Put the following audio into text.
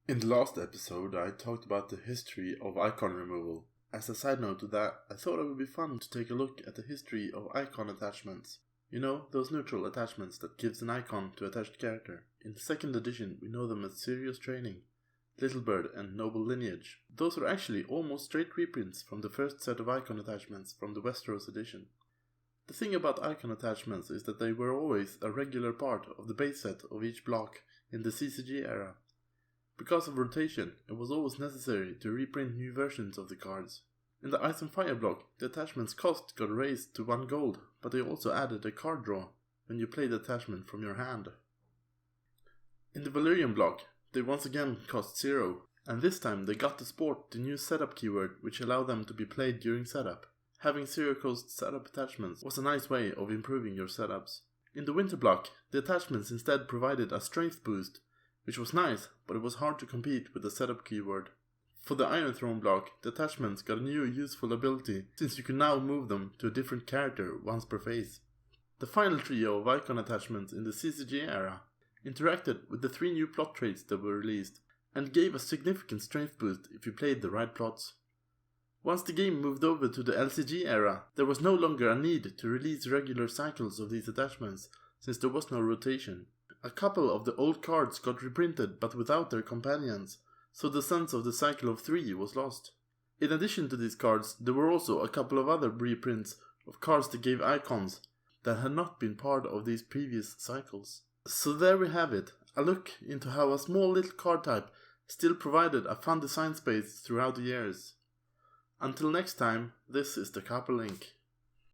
In the last episode, I talked about the history of icon removal. As a side note to that, I thought it would be fun to take a look at the history of icon attachments. You know, those neutral attachments that gives an icon to attached character. In the second edition, we know them as Serious Training, Littlebird, and Noble Lineage. Those are actually almost straight reprints from the first set of icon attachments from the Westeros edition. The thing about icon attachments is that they were always a regular part of the base set of each block in the CCG era. Because of rotation, it was always necessary to reprint new versions of the cards. In the Ice and Fire block, the attachment's cost got raised to 1 gold, but they also added a card draw when you played the attachment from your hand. In the Valyrian block, they once again cost 0, and this time they got to sport the new setup keyword which allowed them to be played during setup. Having 0 cost setup attachments was a nice way of improving your setups. In the Winter block, the attachments instead provided a strength boost, which was nice, but it was hard to compete with the setup keyword. For the Iron Throne block, the attachments got a new useful ability, since you can now move them to a different character once per phase. The final trio of icon attachments in the CCG era interacted with the 3 new plot traits that were released, and gave a significant strength boost if you played the right plots. Once the game moved over to the LCG era, there was no longer a need to release regular cycles of these attachments, since there was no rotation. A couple of the old cards got reprinted but without their companions, so the sense of the cycle of 3 was lost. In addition to these cards, there were also a couple of other reprints of cards that gave icons that had not been part of these previous cycles. So there we have it, a look into how a small little card type still provided a fun design space throughout the years. Until next time, this is the Copperlink.